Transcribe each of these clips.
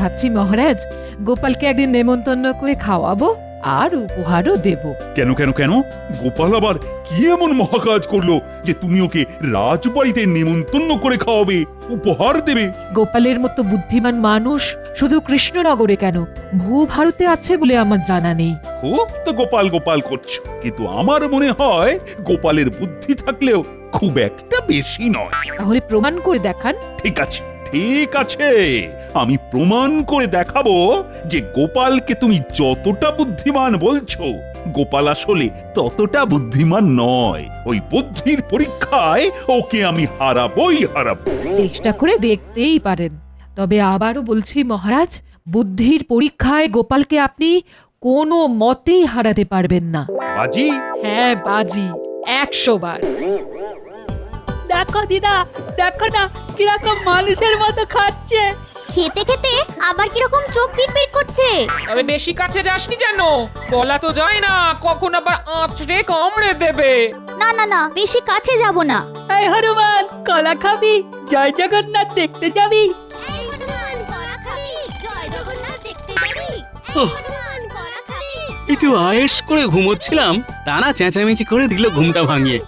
ভাবছি মহারাজ গোপালকে একদিন নেমন্তন্ন করে খাওয়াবো আর উপহারও দেব। কেন কেন কেন? গোপাল আবার কি এমন মহাকাজ করলো যে তুমি ওকে রাজবাড়িতে নেমন্তন্ন করে খাওয়াবে, উপহার দেবে? গোপালের মতো বুদ্ধিমান মানুষ শুধু কৃষ্ণনগরে কেন, ভূভারতে আছে বলে আমার জানা নেই। খুব তো গোপাল গোপাল করছো, কিন্তু আমার মনে হয় গোপালের বুদ্ধি থাকলেও খুব একটা বেশি নয়। তাহলে প্রমাণ করে দেখান। ঠিক আছে, ঠিক আছে, আমি প্রমাণ করে দেখাবো যে গোপালকে তুমি যতটা বুদ্ধিমান বলছো, গোপাল আসলে ততটা বুদ্ধিমান নয়। ওই বুদ্ধির পরীক্ষায় ওকে আমি হারাবোই হারাবো। চেষ্টা করে দেখতেই পারেন, তবে আবারও বলছি মহারাজ, বুদ্ধির পরীক্ষায় গোপালকে আপনি কোনো মতেই হারাতে পারবেন না। বাজি? হ্যাঁ বাজি, 100 বার। দেখো দিদা, দেখো না কিরকম মানুষের মতো খাচ্ছে। খেতে খেতে আবার কিরকম চোখ পিটপিট করছে। তবে বেশি কাছে যাসনি যেন, বলা তো যায় না কখন আবার আঁচড়ে কামড়ে দেবে। না না না, বেশি কাছে যাব না। এই হনুমান, কলা খাবি? জয় জগন্নাথ দেখতে যাবি? একটু আয়েশ করে ঘুমোচ্ছিলাম, তারা চেঁচামেচি করে দিল ঘুমটা ভাঙিয়ে।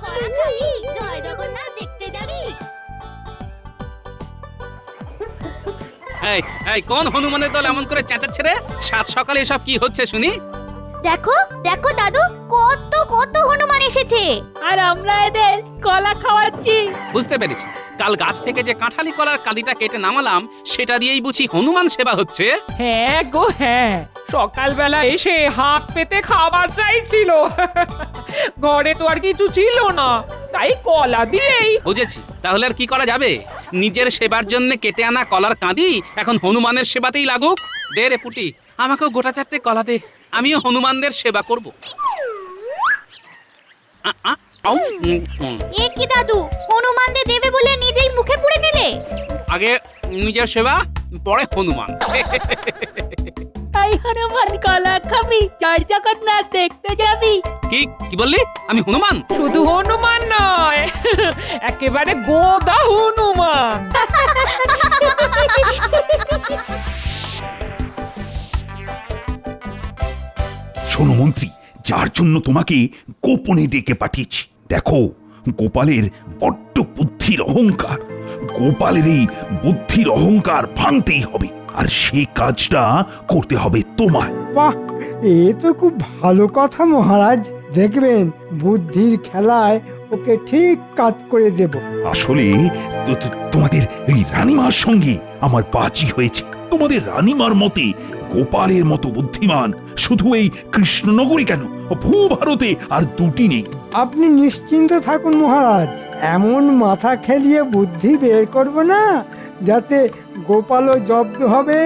এই এই কোন হনুমানের দল এমন করে চেঁচাচ্ছে রে? সাত সকালে এসব কি হচ্ছে শুনি? দেখো দেখো দাদু, কত কত হনুমান এসেছে। আর আমরা এদের কলা খাওয়াচ্ছি। বুঝতে পেরেছি, কাল গাছ থেকে যে কাঁঠালি কলার কাঁদিটা কেটে নামালাম সেটা দিয়েই বুঝি হনুমান সেবা হচ্ছে। হ্যাঁ গো হ্যাঁ, সকালবেলা এসে হাত পেতে খাবার চাইছিল, ঘরে তো আর কিছু ছিল না, তাই কলা দিয়েই। বুঝেছি, তাহলে আর কি করা যাবে? নিজের সেবার জন্য কেটে আনা কলার কাঁদি এখন হনুমানের সেবাতেই লাগুক। দে রে পুটি, আমাকেও গোটা চারটে কলা দে, আমিও হনুমানদের সেবা করব। এ কি দাদু, হনুমানদের দেবে বলে নিজেই মুখে পুড়ে নিলে? আগে নিজের সেবা, পরে হনুমান। এই হনুমান, কলা খাবি? জয় জগন্নাথ দেখতে যাবি? কি কি বললি? আমি হনুমান? শুধু হনুমান নয়, একেবারে গোদা হনুমান। শোনো মন্ত্রী, যার জন্য তোমাকে গোপনে ডেকে পাঠিয়েছি, দেখো গোপালের বড্ড বুদ্ধির অহংকার। গোপালের এই বুদ্ধির অহংকার ভাঙতেই হবে, আর সেই কাজটা করতে হবে তোমায়। বাহ, এ তো খুব ভালো কথা মহারাজ। দেখবেন বুদ্ধির খেলায় ওকে ঠিক কাজ করে দেব। আসলে তোমাদের এই রানীমার সঙ্গে আমার বাজি হয়েছে। তোমাদের রানীমার মতে গোপালের মতো বুদ্ধিমান শুধু এই কৃষ্ণনগরী কেন, ভূভারতে আর দুটি নেই। আপনি নিশ্চিন্ত থাকুন মহারাজ, এমন মাথা খেলিয়ে বুদ্ধি বের করব না যাতে গোপালও জব্দ হবে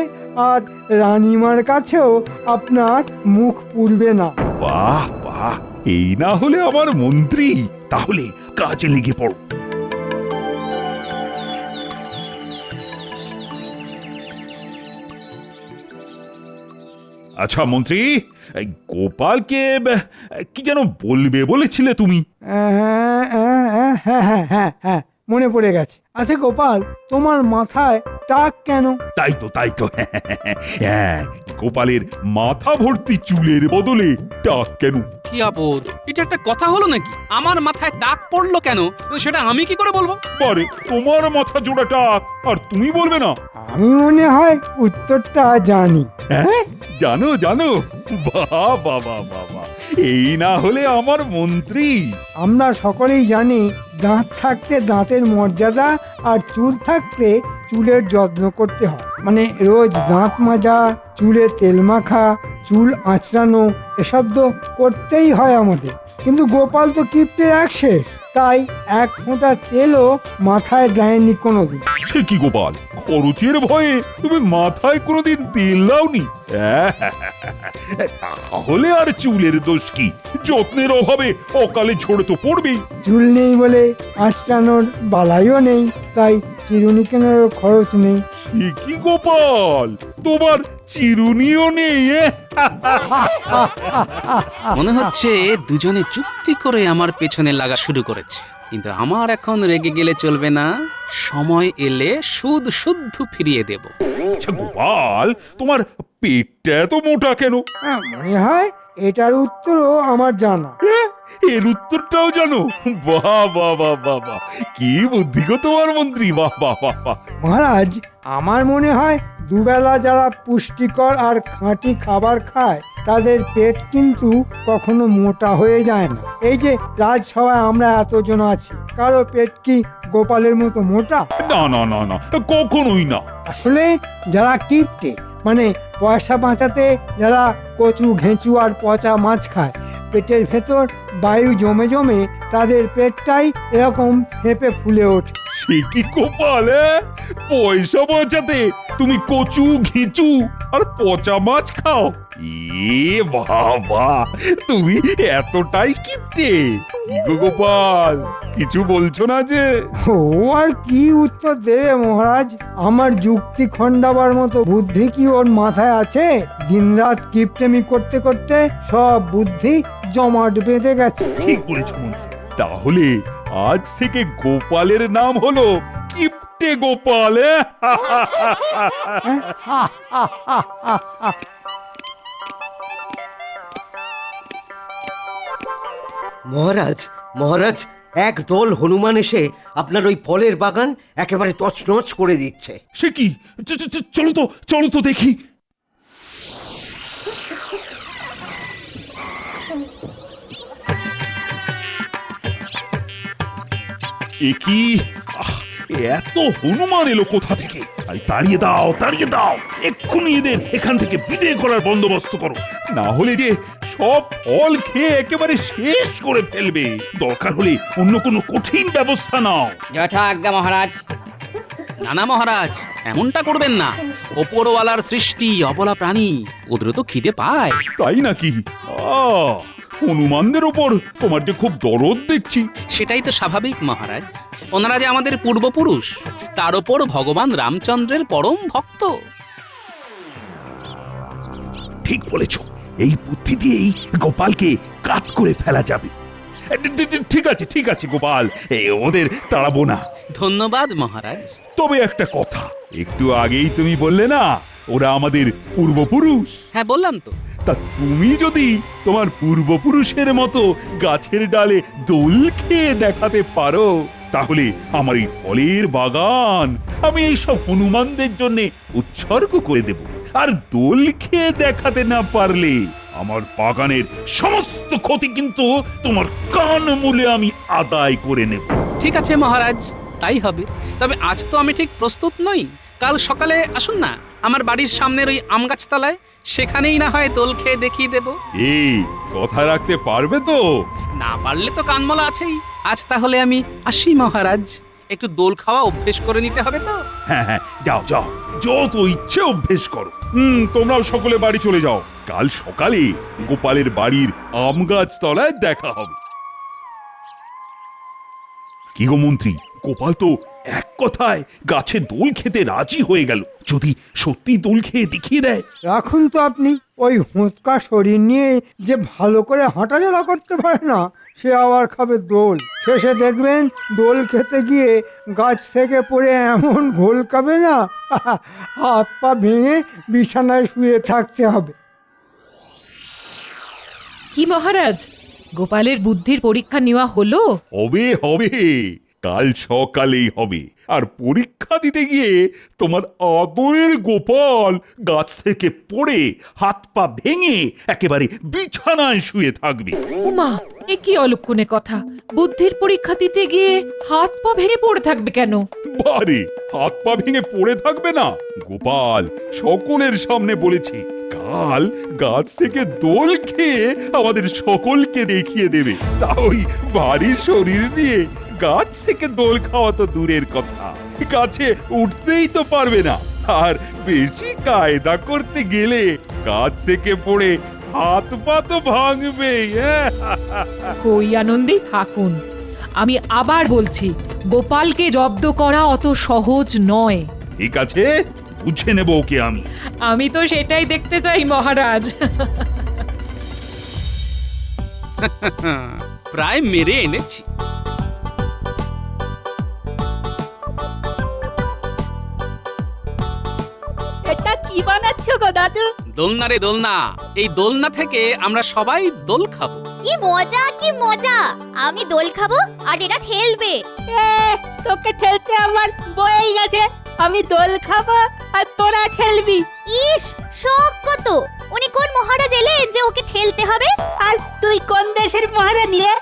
আর রানীমার কাছেও আপনার মুখ পুড়বে না। বাহ বাহ, এই না হলে আমার মন্ত্রী। তাহলে কাজে লেগে পড়ো। আচ্ছা মন্ত্রী, এই গোপালকে কি যেন বলবে বলেছিলে তুমি? হ্যাঁ হ্যাঁ হ্যাঁ হ্যাঁ হ্যাঁ, মনে পড়ে গেছে। আচ্ছা গোপাল, তোমার মাথায় টাক কেন? তাই তো তাই তো, হ্যাঁ, গোপালের মাথা ভর্তি চুলের বদলে টাক কেন? কি আপদ, এটা একটা কথা হলো নাকি? আমার মাথায় টাক পড়লো কেন সেটা আমি কি করে বলবো? পরে তোমার মাথা জোড়া টাক আর তুমি বলবে না? আমি মনে হয় উত্তরটা জানি। হ্যাঁ, জানো জানো? বাবা বাবা বাবা, এই না হলে আমার মন্ত্রী। আমরা সকলেই জানি দাঁত থাকতে দাঁতের মর্যাদা আর চুল থাকতে চুলের যত্ন করতে হয়। মানে রোজ দাঁত মাজা, চুলে তেল মাখা, চুল আঁচড়ানো, এসব তো করতেই হয় আমাদের। কিন্তু গোপাল তো কিপ্টের এক শেষ, তাই এক ফোঁটা তেলও মাথায় দেয়নি কোনোদিন। সে কি গোপাল, খরচের ভয়ে তুমি মাথায় কোনোদিন তেল দাওনি? তাহলে আর চুলের দোষ কি? যত্নের অভাবে অকালে ঝরে তো পড়বেই। চুল নেই বলে আঁচড়ানোর বালাইও নেই, তাই চিরুনি কেনারও খরচ নেই। সে কি গোপাল, তোমার চিরুনিও নেই? মনে হচ্ছে দুজনে চুক্তি করে আমার পেছনে লাগা শুরু করেছে, কিন্তু আমার এখন রেগে গেলে চলবে না, সময় এলে সুদ শুদ্ধ ফিরিয়ে দেব। আচ্ছা গোপাল, তোমার পেটটা এত মোটা কেন? মনে হয় এটার উত্তরও আমার জানা। এর উত্তরটাও জানো? বাহ বাহ বাহ বাহ বাহ, কি বুদ্ধি গো তোমার মন্ত্রী, বাহ বাহ বাহ বাহ। মহারাজ, আমার মনে হয় দুবেলা যারা পুষ্টিকর আর খাঁটি খাবার খায় তাদের পেট কিন্তু কখনো মোটা হয়ে যায় না। এই যে রাজসভায় আমরা এতজন আছি, কারো পেট কি গোপালের মতো মোটা? না না না না, কখনোই না। আসলে যারা কিপটে, মানে পয়সা বাঁচাতে যারা কচু ঘেঁচু আর পচা মাছ খায়, পেটের ভেতর বায়ু জমে জমে তাদের পেটটাই এরকম ফেঁপে ফুলে ওঠে। সে কি গোপাল, পয়সা বাঁচাতে তুমি কচু ঘিচু আর পচা মাছ খাও? এ বাবা, তুমি এতটাই কিপটে? কি গো গোপাল, কিছু বলছো না যে? ও আর কি উত্তর দেবে মহারাজ? আমার যুক্তি খণ্ডাবার মতো বুদ্ধি কি ওর মাথায় আছে? দিনরাত কিপটেমি করতে করতে সব বুদ্ধি জমাট বেঁধে গেছে। ঠিক বলেছ মন্ত্রী, তাহলে আজ থেকে গোপালের নাম হলো কিপটে গোপাল। মহারাজ, মহারাজ, এক দল হনুমান এসে আপনার ওই ফলের বাগান একেবারে তছনছ করে দিচ্ছে। সে কি? চলো তো, চলো তো দেখি। এ কি? এত হনুমান এলো কোথা থেকে? তাড়িয়ে দাও, তাড়িয়ে দাও, এক্ষুনি এদের এখান থেকে বিদায় করার বন্দোবস্ত করো, না হলে যে সব ফল খেয়ে একেবারে শেষ করে ফেলবে। দরকার হলে অন্য কোনো কঠিন ব্যবস্থা নাও। যথাজ্ঞা মহারাজ। না না মহারাজ, এমনটা করবেন না। ওপরওয়ালার সৃষ্টি অবলা প্রাণী, ওদের তো খিদে পায়। তাই নাকি? হনুমানদের ওপর তোমার যে খুব দরদ দেখছি। সেটাই তো স্বাভাবিক মহারাজ, ওনারা যে আমাদের পূর্বপুরুষ, তার ওপর ভগবান রামচন্দ্রের পরম ভক্ত। ঠিক বলেছ, এই বুদ্ধি দিয়েই গোপালকে কাত করে ফেলা যাবে। ঠিক আছে, ঠিক আছে গোপাল, ওদের তাড়াবো না। ধন্যবাদ মহারাজ। তবে একটা কথা, একটু আগেই তুমি বললে না ওরা আমাদের পূর্বপুরুষ? হ্যাঁ বললাম তো। তা তুমি যদি তোমার পূর্বপুরুষের মতো গাছের ডালে দোল খেয়ে দেখাতে পারো, তাহলে আমার এই ফলের বাগান আমি এইসব হনুমানদের জন্য উৎসর্গ করে দেব। আর দোল খেয়ে দেখাতে না পারলে আমার বাগানের সমস্ত ক্ষতি কিন্তু তোমার কান মূলে আমি আদায় করে নেব। ঠিক আছে মহারাজ, তাই হবে। তবে আজ তো আমি ঠিক প্রস্তুত নই। কাল সকালে আসুন না আমার বাড়ির সামনের ওই আম গাছতলায়, সেখানেই না হয় দোল খেয়ে দেখিয়ে দেব। এই কথা রাখতে পারবে তো? না পারলে তো কানমলা আছেই। আজ তাহলে আমি আসি মহারাজ, একটু দোল খাওয়া অভ্যেস করে নিতে হবে তো। হ্যাঁ হ্যাঁ, যাও যাও, যত ইচ্ছে অভ্যেস করো। তোমরাও সকলে বাড়ি চলে যাও। কাল সকালে গোপালের বাড়ির আম গাছ তলায় দেখা হবে। কি গো মন্ত্রী, গোপাল তো এক কথায় গাছে দোল খেতে রাজি হয়ে গেল। যদি সত্যি দোল খেয়ে দেখিয়ে দেয়? রাখুন তো আপনি, ওই হোঁচকা শরীর নিয়ে যে ভালো করে হাঁটাচলা করতে পারে না, সে আবার খাবে দোল। শেষে দেখবেন দোল খেতে গিয়ে গাছ থেকে পড়ে এমন ঘোল খাবে না, হাত পা ভেঙে বিছানায় শুয়ে থাকতে হবে। কি মহারাজ, গোপালের বুদ্ধির পরীক্ষা নেওয়া হলো? হবে হবে, কাল সকালেই হবে। আর পরীক্ষা দিতে গিয়ে তোমার আদরের গোপাল গাছ থেকে পড়ে হাত পা ভেঙে একেবারে বিছানায় শুয়ে থাকবে। উমা, এ কি অলক্ষণে কথা! বুদ্ধির পরীক্ষা দিতে গিয়ে হাত পা ভেঙে পড়ে থাকবে কেন? বারে, হাত পা ভেঙে পড়ে থাকবে না? গোপাল সকলের সামনে বলেছে কাল গাছ থেকে দোল খেয়ে আমাদের সকলকে দেখিয়ে দেবে। তা ওই ভারী শরীর দিয়ে গাছ থেকে দোল খাওয়া তো দূরের কথা, গাছে উঠতেই তো পারবে না। আর বেশি কায়দা করতে গেলে গাছ থেকে পড়ে হাত পা তো ভাঙবেই। কই আনন্দেই থাকুন। আমি আবার বলছি, গোপালকে জব্দ করা অত সহজ নয়। ঠিক আছে, বুঝে নেব ওকে আমি। আমি তো সেটাই দেখতে চাই মহারাজ। প্রায় মেরে এনেছি। বানাচ্ছ গো দাদু? দোলনা রে দোলনা, এই দোলনা থেকে আমরা সবাই দোল খাবো। কি মজা কি মজা, আমি দোল খাবো আর এরা ঠেলবে। তোকে ঠেলতে আমার বয়েই গেছে। আমি দোল খাবো আর তোরা ঠেলবি। ইস, শখ কত! উনি কোন মহারাজ এলেন যে ওকে ঠেলতে হবে? আর তুই কোন দেশের মহারানী রে?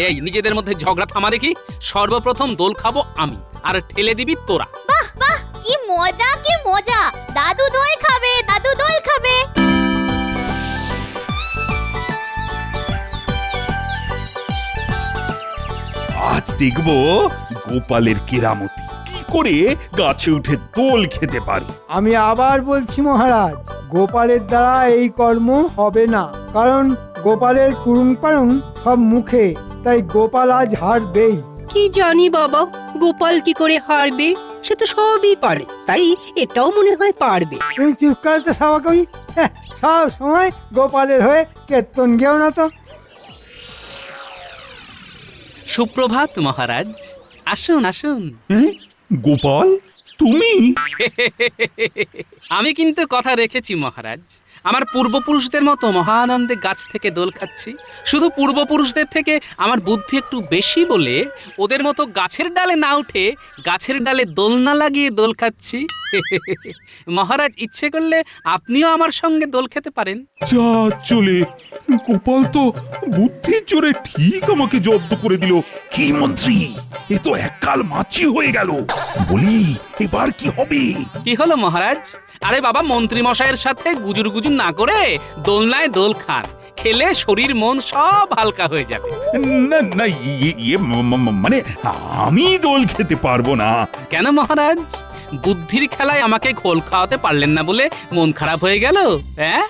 এই নিজেদের মধ্যে ঝগড়া থামা দেখি। সর্বপ্রথম দোল খাবো আমি, আর ঠেলে দিবি তোরা। বাহ বাহ, কি মজা কি মজা! দাদু দোল খাবে, দাদু দোল খাবে। আজ দেখবো গোপালের কেরামতি, কি করে গাছে উঠে দোল খেতে পারে। আমি আবার বলছি মহারাজ, গোপালের দ্বারা এই কর্ম হবে না, কারণ গোপালের পুরুং পারুং সব মুখে, তাই গোপাল আজ হারবেই। কি জানি বাবা, গোপাল কি করে হারবে? সে তো সবই পারে, তাই এটাও মনে হয় পারবে। তুমি চুপ করতে সবাই কই, সব সময় গোপালের হয়ে কীর্তন গেও না তো। সুপ্রভাত মহারাজ, আসুন আসুন। হ্যাঁ? গোপাল, তুমি? আমি কিন্তু কথা রেখেছি মহারাজ। আমার পূর্বপুরুষদের মতো মহানন্দে গাছ থেকে দোল খাচ্ছি। শুধু পূর্বপুরুষদের থেকে আমার বুদ্ধি একটু বেশি বলে ওদের মতো গাছের ডালে না উঠে গাছের ডালে দোলনা লাগিয়ে দোল খাচ্ছি। মহারাজ ইচ্ছে করলে আপনিও আমার সঙ্গে দোল খেতে পারেন। যা চলে, গোপাল তো বুদ্ধির জোরে ঠিক আমাকে জব্দ করে দিল। কি মন্ত্রী, এ তো এককাল মাছি হয়ে গেল। বলি, এবার কি হবে? কি হলো মহারাজ? আরে বাবা, মন্ত্রী মশাইয়ের সাথে গুজুর গুজুর না করে দোলনায় দোল খান, খেলে শরীর মন সব হালকা হয়ে যাবে। না না, মানে আমি দোল খেতে পারবো না। কেন মহারাজ? বুদ্ধির খেলায় আমাকে খোল খাওয়াতে পারলেন না বলে মন খারাপ হয়ে গেল? হ্যাঁ,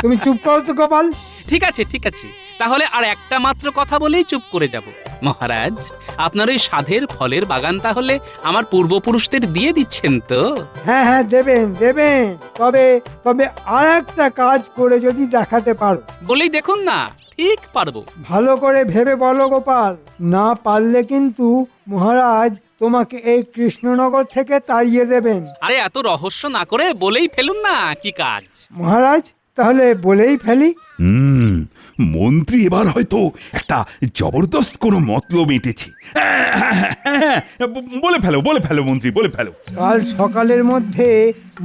তুমি চুপ করো তো গোপাল। ঠিক আছে ঠিক আছে, তাহলে আর একটা মাত্র কথা বলেই চুপ করে যাব। মহারাজ, আপনার ওই সাধের ফলের বাগান তাহলে আমার পূর্বপুরুষদের দিয়ে দিচ্ছেন তো? হ্যাঁ হ্যাঁ, দেবেন দেবেন, তবে তবে আর একটা কাজ করে যদি দেখাতে পারো। বলেই দেখুন না, ঠিক পারবো। ভালো করে ভেবে বলো গোপাল, না পারলে কিন্তু মহারাজ তোমাকে এই কৃষ্ণনগর থেকে তাড়িয়ে দেবেন। আরে এত রহস্য না করে বলেই ফেলুন না কি কাজ। মহারাজ, তাহলে বলেই ফেলি। মন্ত্রী এবার হয়তো একটা জবরদস্ত কোনো মতলব এঁটেছে। বলে ফেলো মন্ত্রী, বলে ফেলো। কাল সকালের মধ্যে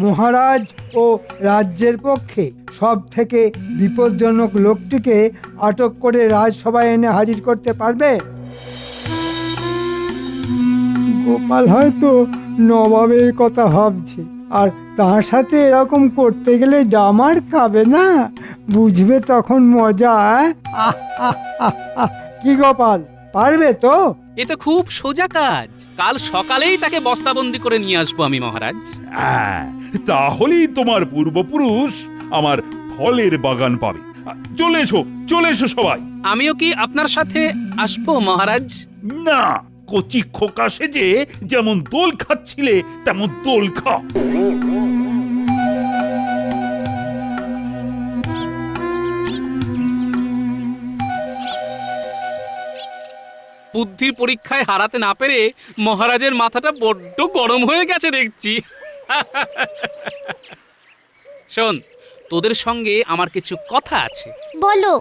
মহারাজ ও রাজ্যের পক্ষে সব থেকে বিপজ্জনক লোকটিকে আটক করে রাজসভায় এনে হাজির করতে পারবে? গোপাল হয়তো নবাবের কথা ভাবছে, আর তার সাথে এরকম করতে গেলে জামার খাবে না, বুঝবে তখন মজা। কি গোপাল, পারবে তো? এ তো খুব সোজা কাজ। কাল সকালেই তাকে বস্তাবন্দি করে নিয়ে আসবো আমি মহারাজ। তাহলেই তোমার পূর্বপুরুষ আমার ফলের বাগান পাবে। চলে এসো সবাই। আমিও কি আপনার সাথে আসবো মহারাজ? না, কচি খোকা সেজে যেমন দোল খাচ্ছিলে তেমন দোল খাও। বুদ্ধির পরীক্ষায় হারাতে না পেরে মহারাজের মাথাটা বড্ড গরম হয়ে গেছে দেখছি। শোন, তোদের সঙ্গে আমার কিছু কথা আছে। বলো।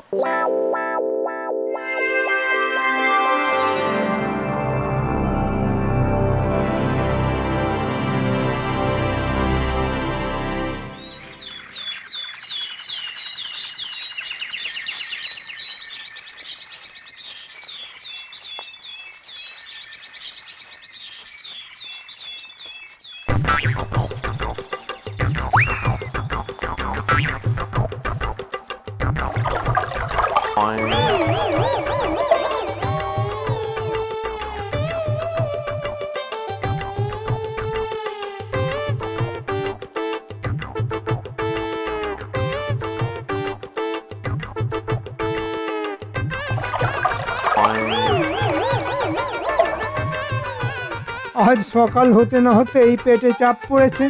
আজ সকাল হতে না হতেই পেটে চাপ পড়েছে।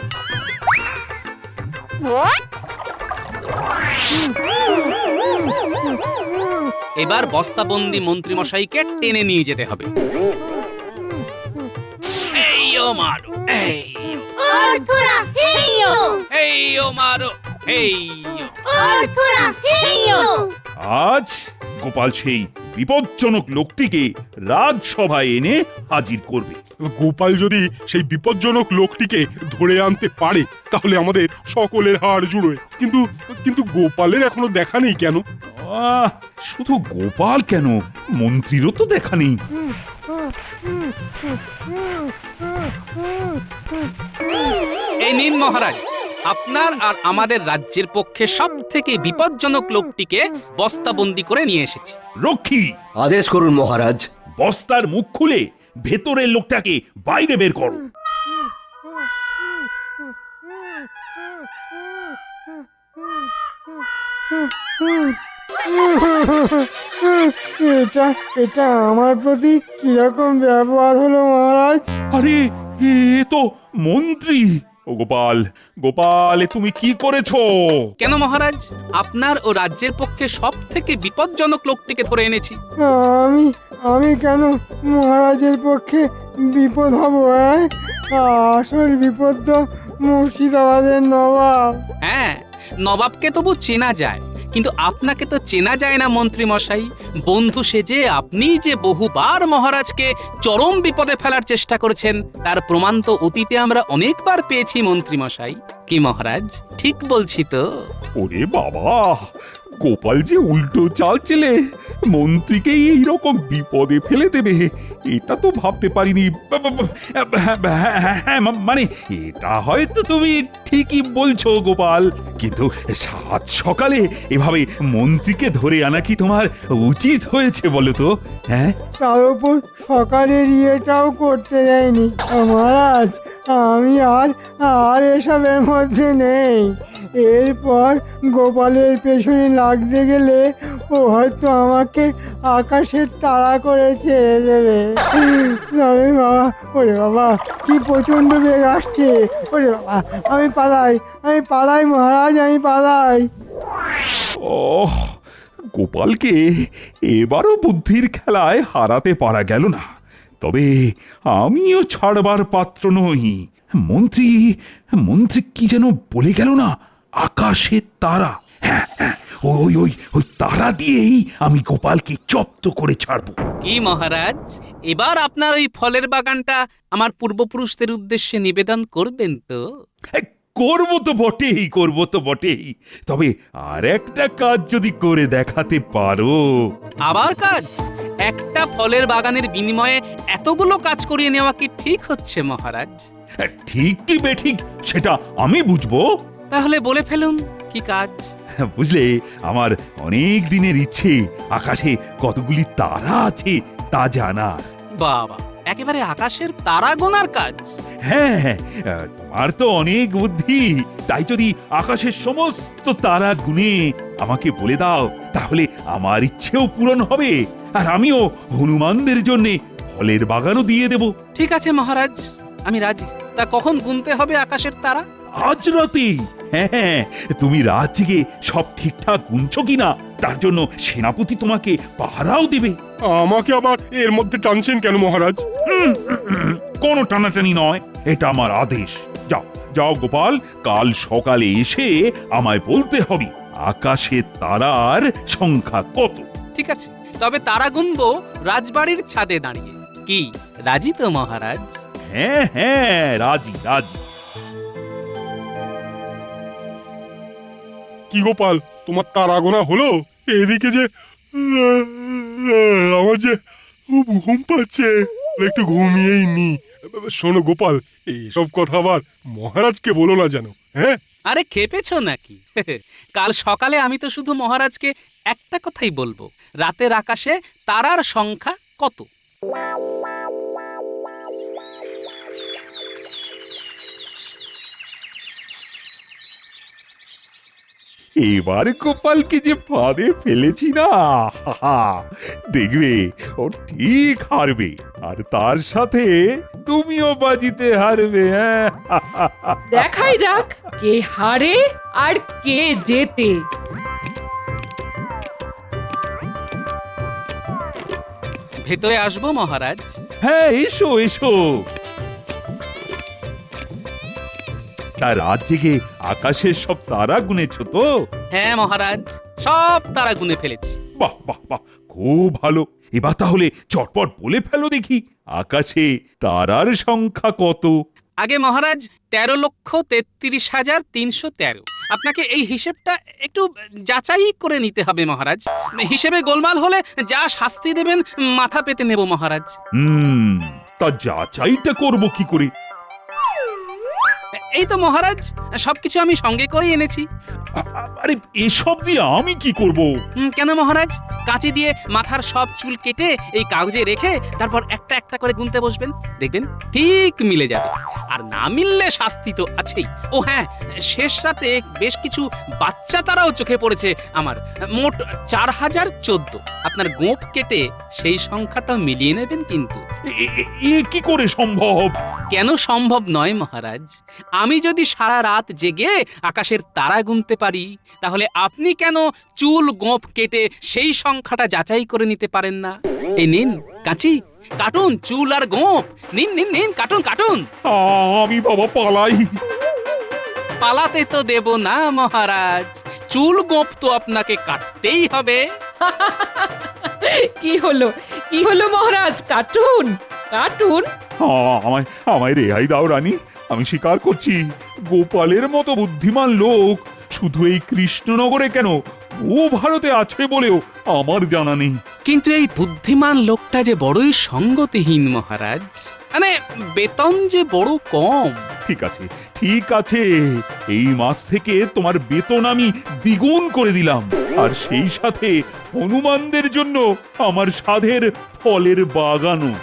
এবার বস্তাবন্দি মন্ত্রী মশাইকে টেনে নিয়ে যেতে হবে। এই ও মারু, এই অর্থরা হেইও এই ও মারো এই ও। অর্থরা হেইও আজ গোপাল সেই বিপজ্জনক লোকটিকে রাজসভায় এনে হাজির করবে। গোপাল যদি সেই বিপজ্জনক লোকটিকে ধরে আনতে পারে তাহলে আমাদের সকলের হাড় জুড়োয়। কিন্তু কিন্তু গোপালের এখনো দেখা নেই কেন? শুধু গোপাল কেন, মন্ত্রীরও তো দেখা নেই। এই নিন মহারাজ, আপনার আর আমাদের রাজ্যের পক্ষে সব থেকে বিপজ্জনক লোকটিকে বস্তাবন্দি করে নিয়ে এসেছি। রক্ষী, আদেশ করুন মহারাজ। বস্তার মুখ খুলে ভেতরের লোকটাকে বাইরে বের করো। এটা এটা আমার প্রতি কিরকম ব্যবহার হলো মহারাজ? আরে এ তো মন্ত্রী। ও গোপাল, গোপাল, এ তুমি কি করেছো? কেন মহারাজ, আপনার ও রাজ্যের পক্ষে সব থেকে বিপজ্জনক লোকটিকে ধরে এনেছি। আমি আমি কেন মহারাজের পক্ষে বিপদ হব? আসল বিপদ তো মুর্শিদাবাদের নবাব। হ্যাঁ, নবাবকে তবু চেনা যায়, কিন্তু আপনাকে তো চেনা যায় না মন্ত্রী মশাই। বন্ধু সেজে আপনি যে বহুবার মহারাজকে চরম বিপদে ফেলার চেষ্টা করেছেন তার প্রমাণ তো অতীতে আমরা অনেকবার পেয়েছি মন্ত্রী মশাই। কি মহারাজ, ঠিক বলছি তো? ওরে বাবা, গোপাল যে উল্টো চাল চেলে মন্ত্রীকে এইরকম বিপদে ফেলে দেবে, এটা তো ভাবতে পারিনি। মানে এটা হয়তো তুমি ঠিকই বলছো গোপাল, কিন্তু সাত সকালে এভাবে মন্ত্রীকে ধরে আনা কি তোমার উচিত হয়েছে বলো তো? হ্যাঁ, তার উপর সকালের ইয়েটাও করতে দেয়নি। মহারাজ, আমি আর এসবের মধ্যে নেই। এরপর গোপালের পেছনে লাগতে গেলে ও হয়তো আমাকে আকাশের তারা করে ছেড়ে দেবে। তবে বাবা, ওরে বাবা, কি প্রচণ্ড বেগ আসছে! ওরে বাবা, আমি পালাই মহারাজ, আমি পালাই। ওহ, গোপালকে এবারও বুদ্ধির খেলায় হারাতে পারা গেল না। তবে আমিও ছাড়বার পাত্র নই। মন্ত্রী মন্ত্রী কি যেন বলে গেল না, আকাশের তারা। হ্যাঁ হ্যাঁ, ওই ওই ওই তারা দিয়েই আমি গোপালকে জব্দ করে ছাড়বো। কি মহারাজ, এবার আপনার ওই ফলের বাগানটা আমার পূর্বপুরুষদের উদ্দেশ্যে নিবেদন করবেন তো? করবো তো বটেই, করবো তো বটেই। তবে আর একটা কাজ যদি করে দেখাতে পারো। আবার কাজ? একটা ফলের বাগানের বিনিময়ে এতগুলো কাজ করিয়ে নেওয়া কি ঠিক হচ্ছে মহারাজ? ঠিক কি বেঠিক সেটা আমি বুঝবো। তাহলে বলে ফেলুন, কি কাজ? বুঝলে, আমার অনেক দিনের ইচ্ছে আকাশে কতগুলি তারা আছে তা জানার। বাবা, একেবারে আকাশের তারা গোনার কাজ? হ্যাঁ হ্যাঁ, তোমার তো অনেক বুদ্ধি। তাই যদি আকাশের সমস্ত তারা গুনে আমাকে বলে দাও, তাহলে আমার ইচ্ছেও পূরণ হবে, আর আমিও হনুমানদের জন্য ফলের বাগানও দিয়ে দেব। ঠিক আছে মহারাজ, আমি রাজি। তা কখন গুনতে হবে আকাশের তারা? আজ রাতে। হ্যাঁ হ্যাঁ, তুমি রাত জেগে সব ঠিকঠাক গুনছো কিনা তার জন্য সেনাপতি তোমাকে পাহারাও দেবে। আমাকে আবার এর মধ্যে টানছেন কেন মহারাজ? কোনো টানাটানি নয়, এটা আমার আদেশ। যাও যাও গোপাল, কাল সকালে এসে আমায় বলতে হবে আকাশের তারার সংখ্যা কত। ঠিক আছে, তবে তারা গুনবো রাজবাড়ির ছাদে দাঁড়িয়ে। কি রাজি তো মহারাজ? হ্যাঁ হ্যাঁ, রাজি রাজি। কি গোপাল, তোমার তারা গোনা হলো? এদিকে যে আমার যে ঘুম পাচ্ছে, একটু ঘুমিয়েই নি। শোনো গোপাল, এইসব কথা আবার মহারাজকে বলো না যেন। হ্যাঁ, আরে খেপেছো নাকি? কাল সকালে আমি তো শুধু মহারাজকে একটা কথাই বলবো, রাতের আকাশে তারার সংখ্যা কত। এবার গোপালকে যে ফাঁদে ফেলেছি না, দেখবে ও ঠিক হারবে, আর তার সাথে তুমিও বাজিতে হারবে। হ্যাঁ, দেখাই যাক কে হারে আর কে জেতে। ভেতরে আসবো মহারাজ? হ্যাঁ, এসো এসো। তা রাত জেগে আকাশের সব তারা গুনেছ তো? হ্যাঁ মহারাজ, সব তারা গুনে ফেলেছি। বাহ বাহ বাহ, খুব ভালো। এবার তাহলে চটপট বলে ফেলো দেখি, আকাশে তারার সংখ্যা কত? আগে মহারাজ 13,33,313। আপনাকে এই হিসেবটা একটু যাচাই করে নিতে হবে মহারাজ। হিসেবে গোলমাল হলে যা শাস্তি দেবেন মাথা পেতে নেব মহারাজ। তা যাচাইটা করব কি করে? এই তো মহারাজ, সবকিছু আমি সঙ্গে করেই এনেছি। আরে এসব দিয়ে আমি কি করব? কেন মহারাজ, কাঁচি দিয়ে মাথার সব চুল কেটে এই কাগজে রেখে তারপর একটা একটা করে গুনতে বসবেন, দেখবেন ঠিক মিলে যাবে। আর না মিললে শাস্তি তো আছেই। ও হ্যাঁ, শেষ রাতে বেশ কিছু বাচ্চা তারাও চোখে পড়েছে আমার। মোট 4014। আপনার গোঁফ কেটে সেই সংখ্যাটা মিলিয়ে নেবেন কিন্তু। এ কি করে সম্ভব? কেন সম্ভব নয় মহারাজ? আমি যদি সারা রাত জেগে আকাশের তারা গুনতে পারি, তাহলে আপনি কেন চুল গোঁফ কেটে সেই সংখ্যাটা যাচাই করে নিতে পারেন না? এই নিন কাঁচি, কাটুন চুল আর গোঁফ। নিন নিন নিন, কাটুন কাটুন। আমি বাবা পালাই। পালাতে তো দেব না মহারাজ, চুল গোঁফ তো আপনাকে কাটতেই হবে। কি হলো, কি হলো মহারাজ? কাটুন কাটুন। আমায় আমায় রেহাই দাও রানী। আমি স্বীকার করছি, গোপালের মতো বুদ্ধিমান লোক শুধু এই কৃষ্ণনগরে কেন, ও ভারতে আছে বলেও আমার জানা নেই। কিন্তু এই বুদ্ধিমান লোকটা যে বড়ই সঙ্গতিহীন মহারাজ। মানে বেতন যে বড় কম। ঠিক আছে ঠিক আছে, এই মাস থেকে তোমার বেতন আমি দ্বিগুণ করে দিলাম, আর সেই সাথে হনুমানদের জন্য আমার সাধের ফলের বাগানও।